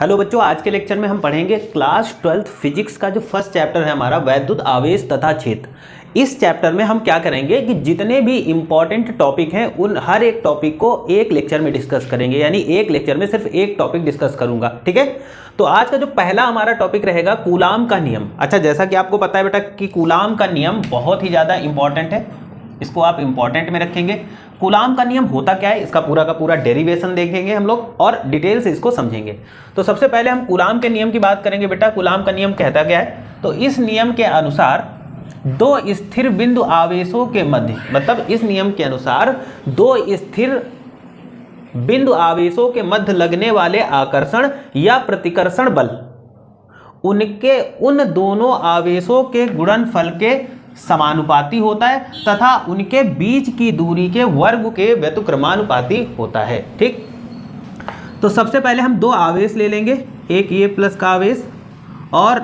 Hello बच्चों, आज के लेक्चर में हम पढ़ेंगे क्लास 12th फिजिक्स का जो फर्स्ट चैप्टर है हमारा वैद्युत आवेश तथा क्षेत्र। इस चैप्टर में हम क्या करेंगे कि जितने भी इंपॉर्टेंट टॉपिक हैं उन हर एक टॉपिक को एक लेक्चर में डिस्कस करेंगे, यानी एक लेक्चर में सिर्फ एक टॉपिक डिस्कस करूंगा। ठीक है, तो आज का जो पहला हमारा टॉपिक रहेगा कूलाम का नियम। अच्छा, जैसा कि आपको पता है बेटा कि कूलाम का नियम बहुत ही ज़्यादा इंपॉर्टेंट है, इसको आप इंपॉर्टेंट में रखेंगे। कूलाम का नियम होता क्या है, इसका पूरा का पूरा डेरिवेशन देखेंगे हम लोग और डिटेल से इसको समझेंगे। तो सबसे पहले हम कूलाम के नियम की बात करेंगे। बेटा कूलाम का नियम कहता क्या है, तो इस नियम के अनुसार दो स्थिर बिंदु आवेशों के मध्य, मतलब इस नियम के अनुसार दो स्थिर बिंदु आवेशों के मध्य लगने वाले आकर्षण या प्रतिकर्षण बल उनके उन दोनों आवेशों के गुणनफल के समानुपाती होता है तथा उनके बीच की दूरी के वर्ग के व्युत्क्रमानुपाती होता है। ठीक, तो सबसे पहले हम दो आवेश ले लेंगे, एक ये प्लस का आवेश और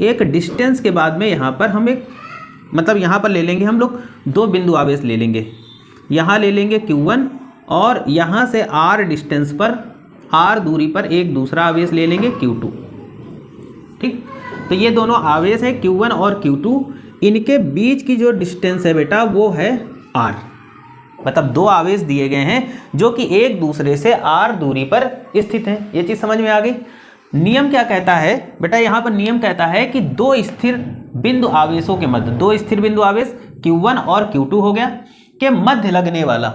एक डिस्टेंस के बाद में यहाँ पर हम एक मतलब यहाँ पर ले लेंगे हम लोग दो बिंदु आवेश ले लेंगे। यहाँ ले लेंगे Q1 और यहाँ से R डिस्टेंस पर, R दूरी पर एक दूसरा आवेश ले लेंगे Q2। ठीक, तो ये दोनों आवेश है Q1 और Q2, इनके बीच की जो डिस्टेंस है बेटा वो है R। मतलब दो आवेश दिए गए हैं जो कि एक दूसरे से R दूरी पर स्थित हैं। ये चीज़ समझ में आ गई। नियम क्या कहता है बेटा, यहाँ पर नियम कहता है कि दो स्थिर बिंदु आवेशों के मध्य, दो स्थिर बिंदु आवेश Q1 और Q2 हो गया के मध्य लगने वाला,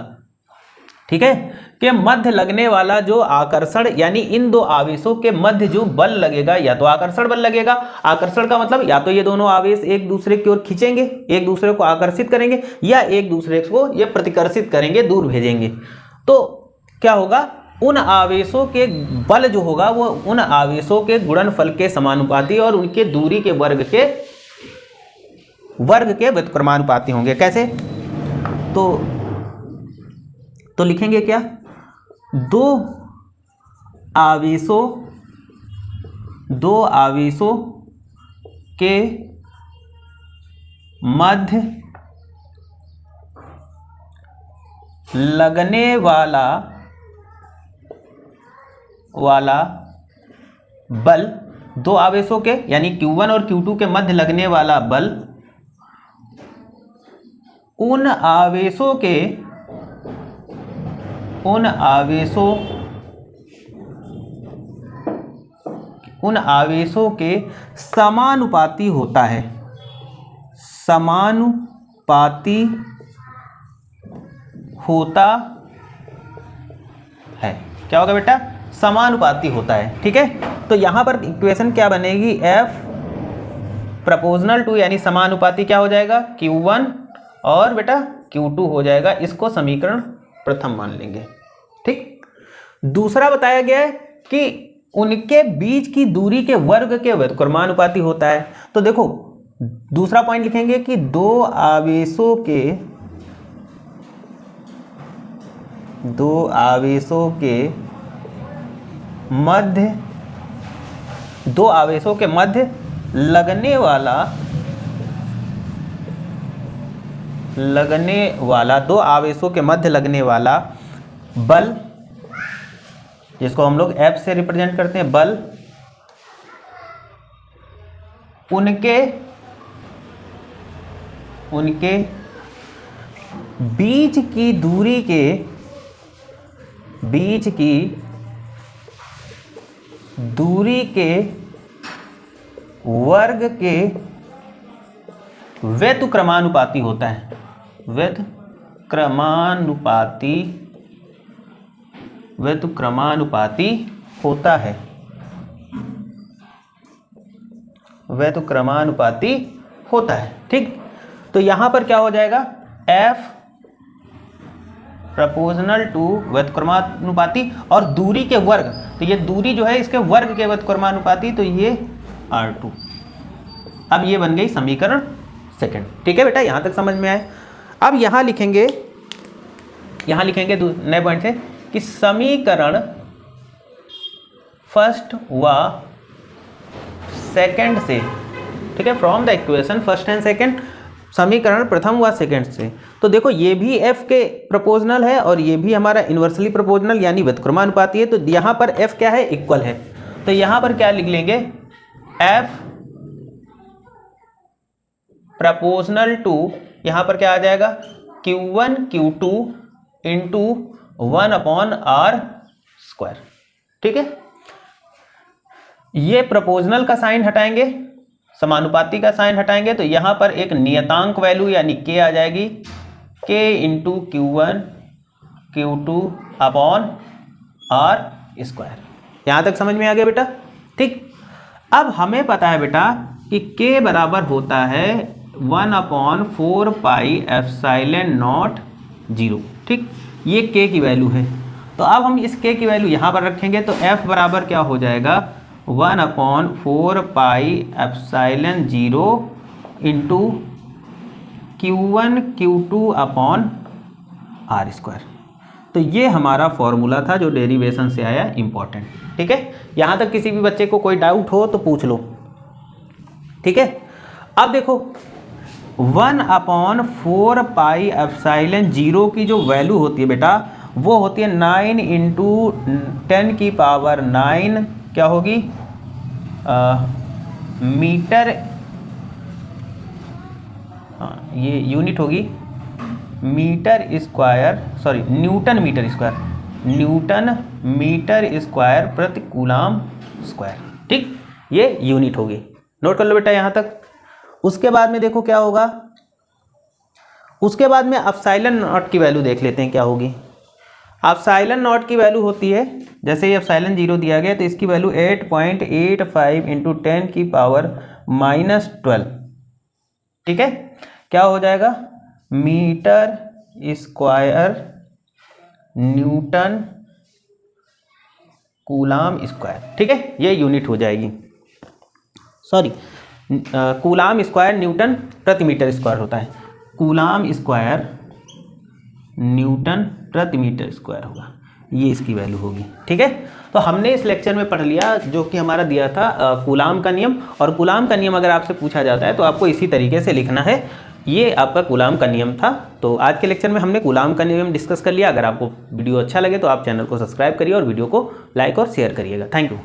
ठीक है, के मध्य लगने वाला जो आकर्षण, यानी इन दो आवेशों के मध्य जो बल लगेगा, या तो आकर्षण बल लगेगा। आकर्षण का मतलब या तो ये दोनों आवेश एक दूसरे की ओर खींचेंगे, एक दूसरे को आकर्षित करेंगे, या एक दूसरे को ये प्रतिकर्षित करेंगे, दूर भेजेंगे। तो क्या होगा, उन आवेशों के बल जो होगा वो उन आवेशों के गुणनफल के समानुपाती और उनके दूरी के वर्ग के व्युत्क्रमानुपाती होंगे। कैसे, तो लिखेंगे क्या, दो आवेशों के मध्य लगने वाला बल, दो आवेशों के यानी Q1 और Q2 के मध्य लगने वाला बल उन आवेशों के समानुपाती होता है। समानुपाती होता है, क्या होगा बेटा, समानुपाती होता है। ठीक है, तो यहां पर इक्वेशन क्या बनेगी, F प्रोपोर्शनल टू, यानी समानुपाती क्या हो जाएगा, Q1 और बेटा Q2 हो जाएगा। इसको समीकरण प्रथम मान लेंगे। ठीक, दूसरा बताया गया है कि उनके बीच की दूरी के वर्ग के व्युत्क्रमानुपाती होता है। तो देखो दूसरा पॉइंट लिखेंगे कि दो आवेशों के मध्य लगने वाला दो आवेशों के मध्य लगने वाला बल, जिसको हम लोग F से रिप्रेजेंट करते हैं, बल उनके बीच की दूरी के वर्ग के व्युत्क्रमानुपाती होता है। व्युत्क्रमानुपाती होता है, व्युत्क्रमानुपाती होता है। ठीक, तो यहां पर क्या हो जाएगा, F प्रोपोर्शनल टू व्युत्क्रमानुपाती और दूरी के वर्ग, तो ये दूरी जो है इसके वर्ग के व्युत्क्रमानुपाती, तो ये R2। अब ये बन गई समीकरण सेकंड। ठीक है बेटा, यहां तक समझ में आए। अब यहां लिखेंगे नए पॉइंट से कि समीकरण फर्स्ट व सेकंड से, ठीक है, from the equation first and second, समीकरण प्रथम व सेकंड से। तो देखो ये भी f के प्रोपोर्शनल है और ये भी हमारा इन्वर्सली प्रोपोर्शनल यानी व्युत्क्रमानुपाती है। तो यहाँ पर f क्या है, इक्वल है। तो यहाँ पर क्या लिख लेंगे, F प्रपोर्शनल टू, यहाँ पर क्या आ जाएगा, Q1 Q2 इंटू 1/r²। ठीक है, ये प्रपोर्शनल का साइन हटाएंगे, समानुपाती का साइन हटाएंगे, तो यहाँ पर एक नियतांक वैल्यू यानी k आ जाएगी, k इंटू Q1 Q2/r²। यहाँ तक समझ में आ गया बेटा। ठीक, अब हमें पता है बेटा कि k बराबर होता है 1/4πε0। ठीक, ये k की वैल्यू है। तो अब हम इस k की वैल्यू यहाँ पर रखेंगे, तो f बराबर क्या हो जाएगा, 1/4πε0 इंटू Q1 Q2/r²। तो ये हमारा फॉर्मूला था जो डेरिवेशन से आया, इंपॉर्टेंट। ठीक है, यहाँ तक किसी भी बच्चे को कोई डाउट हो तो पूछ लो। ठीक है, अब देखो 1/4πε0 की जो वैल्यू होती है बेटा, वो होती है 9 इंटू 10⁹ क्या होगी, मीटर, हाँ ये यूनिट होगी, metre square, sorry newton metre square, newton metre square प्रति कूलाम स्क्वायर। ठीक, ये यूनिट होगी, नोट कर लो बेटा यहाँ तक। उसके बाद में देखो क्या होगा, उसके बाद में एप्सिलॉन नॉट की वैल्यू देख लेते हैं क्या होगी। एप्सिलॉन नॉट की वैल्यू होती है, जैसे ये एप्सिलॉन 0 दिया गया तो इसकी वैल्यू 8.85 इंटू 10⁻⁻12। ठीक है, क्या हो जाएगा, metre square newton coulomb square. ठीक है, ये यूनिट हो जाएगी, सॉरी कूलाम स्क्वायर न्यूटन प्रति मीटर स्क्वायर होता है, कूलाम स्क्वायर न्यूटन प्रति मीटर स्क्वायर होगा, ये इसकी वैल्यू होगी। ठीक है, तो हमने इस लेक्चर में पढ़ लिया जो कि हमारा दिया था कूलाम का नियम। और कूलाम का नियम अगर आपसे पूछा जाता है तो आपको इसी तरीके से लिखना है, ये आपका कूलाम का नियम था। तो आज के लेक्चर में हमने कूलाम का नियम डिस्कस कर लिया। अगर आपको वीडियो अच्छा लगे तो आप चैनल को सब्सक्राइब करिए और वीडियो को लाइक और शेयर करिएगा। Thank you.